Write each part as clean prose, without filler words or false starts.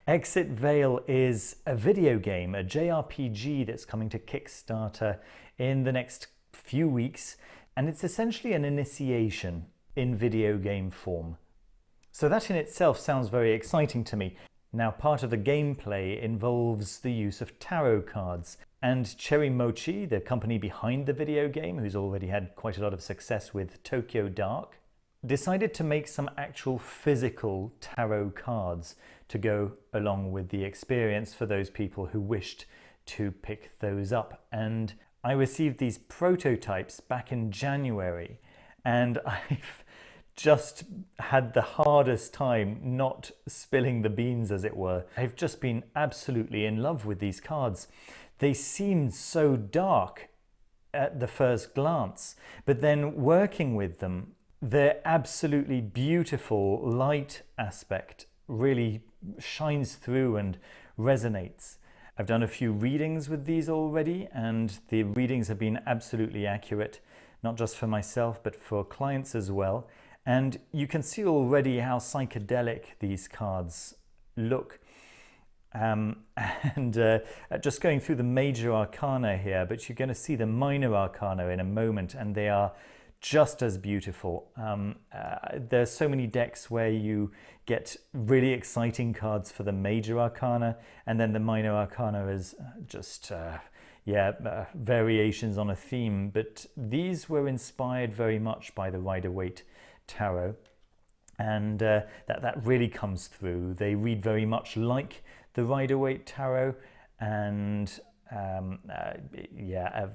Exit Veil is a video game, a JRPG that's coming to Kickstarter in the next few weeks, and it's essentially an initiation in video game form. So that in itself sounds very exciting to me. Now, part of the gameplay involves the use of tarot cards, and Cherrymochi, the company behind the video game, who's already had quite a lot of success with Tokyo Dark, decided to make some actual physical tarot cards to go along with the experience for those people who wished to pick those up. And I received these prototypes back in January, and I've just had the hardest time not spilling the beans, as it were. I've just been absolutely in love with these cards. They seemed so dark at the first glance, but then working with them, their absolutely beautiful light aspect really shines through and resonates. I've done a few readings with these already, and the readings have been absolutely accurate, not just for myself, but for clients as well. And you can see already how psychedelic these cards look. Just going through the major arcana here, but you're going to see the minor arcana in a moment, and they are just as beautiful. There's so many decks where you get really exciting cards for the major arcana, and then the minor arcana is just variations on a theme. But these were inspired very much by the Rider-Waite Tarot, and that really comes through. They read very much like the Rider-Waite Tarot, and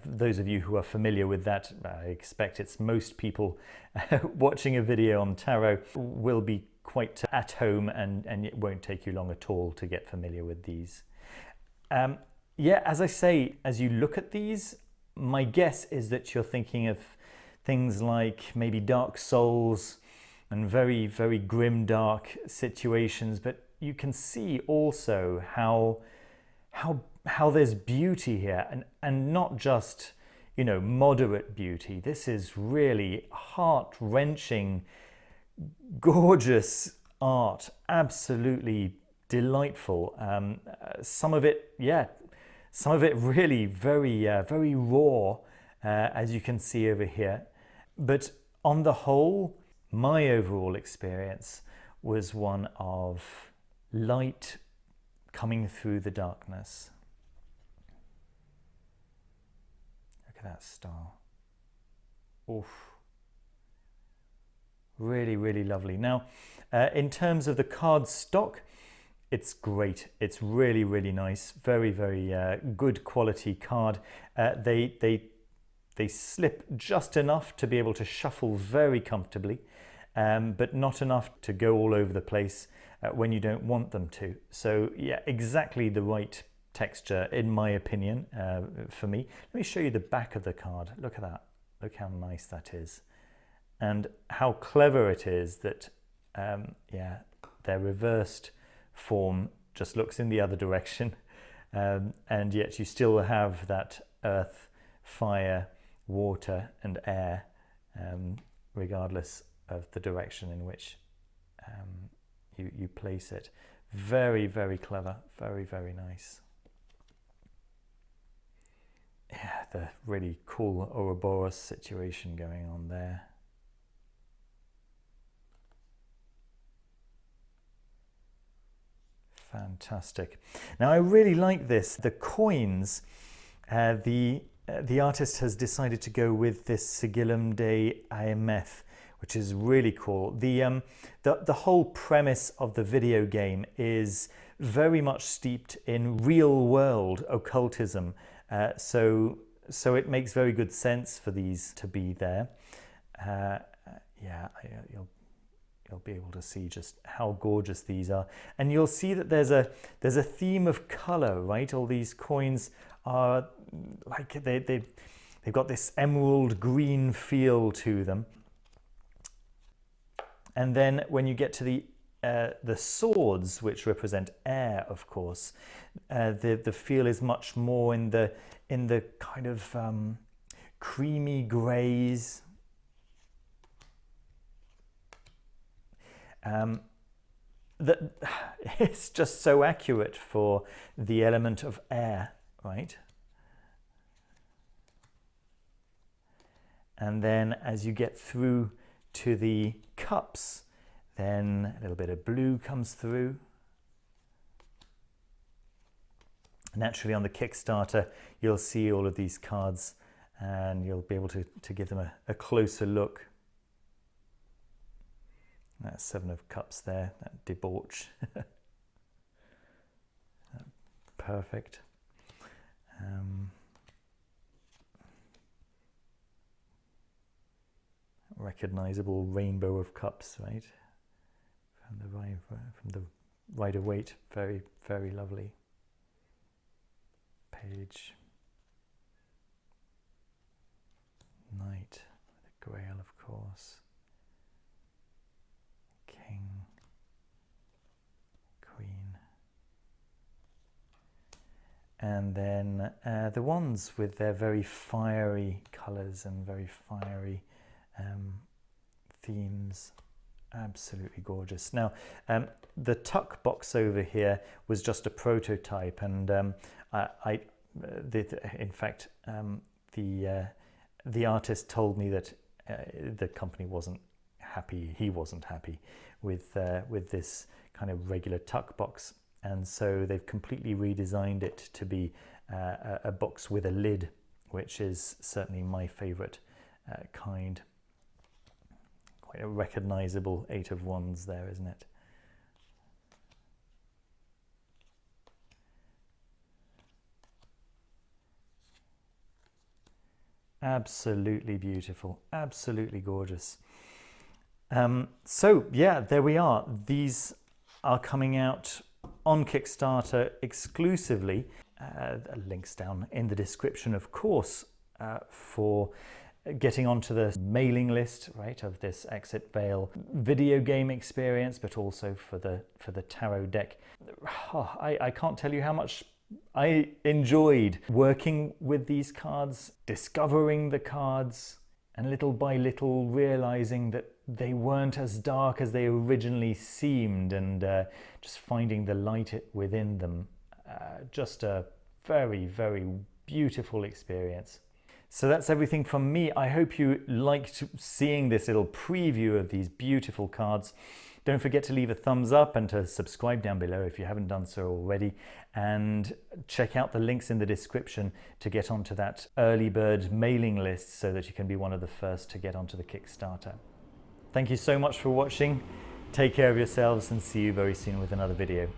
those of you who are familiar with that, I expect it's most people watching a video on tarot will be quite at home, and it won't take you long at all to get familiar with these. As I say, as you look at these, my guess is that you're thinking of things like maybe Dark Souls and very, very grim, dark situations, but you can see also how there's beauty here, and not just, moderate beauty. This is really heart-wrenching, gorgeous art, absolutely delightful. Some of it really very, very raw, as you can see over here. But on the whole, my overall experience was one of light coming through the darkness. Look at that star. Oof. Really, really lovely. Now, in terms of the card stock, it's great. It's really, really nice. Very, very good quality card. They slip just enough to be able to shuffle very comfortably, but not enough to go all over the place when you don't want them to. So yeah, exactly the right texture, in my opinion, for me. Let me show you the back of the card. Look at that. Look how nice that is. And how clever it is that, their reversed form just looks in the other direction. And yet you still have that earth, fire, water and air, regardless of the direction in which you place it. Very, very clever. Very, very nice. Yeah, the really cool Ouroboros situation going on there. Fantastic. Now, I really like this. The coins, the artist has decided to go with this Sigillum Dei IMF, which is really cool. The whole premise of the video game is very much steeped in real world occultism, so it makes very good sense for these to be there. You'll be able to see just how gorgeous these are, and you'll see that there's a theme of color, right? All these coins are like they've got this emerald green feel to them. And then when you get to the swords, which represent air, of course, the feel is much more in the kind of creamy grays. it's just so accurate for the element of air, right? And then as you get through to the cups, then a little bit of blue comes through. Naturally on the Kickstarter, you'll see all of these cards and you'll be able to give them a closer look. That's 7 of Cups there, that debauch. Perfect. Recognizable rainbow of cups, right? From the Rider-Waite, very, very lovely. Page. Knight, the Grail, of course. King. Queen. And then the wands with their very fiery colours and very fiery themes. Absolutely gorgeous. Now, the tuck box over here was just a prototype, and in fact, the artist told me that the company wasn't happy. He wasn't happy with this kind of regular tuck box, and so they've completely redesigned it to be a box with a lid, which is certainly my favourite kind. Quite a recognisable 8 of Wands there, isn't it? Absolutely beautiful, absolutely gorgeous. So yeah, there we are. These are coming out on Kickstarter exclusively. Links down in the description, of course, for getting onto the mailing list, right, of this Exit Veil video game experience, but also for the tarot deck. Oh, I can't tell you how much I enjoyed working with these cards, discovering the cards, and little by little realizing that they weren't as dark as they originally seemed, and just finding the light within them. Just a very, very beautiful experience. So that's everything from me. I hope you liked seeing this little preview of these beautiful cards. Don't forget to leave a thumbs up and to subscribe down below if you haven't done so already. And check out the links in the description to get onto that early bird mailing list so that you can be one of the first to get onto the Kickstarter. Thank you so much for watching. Take care of yourselves and see you very soon with another video.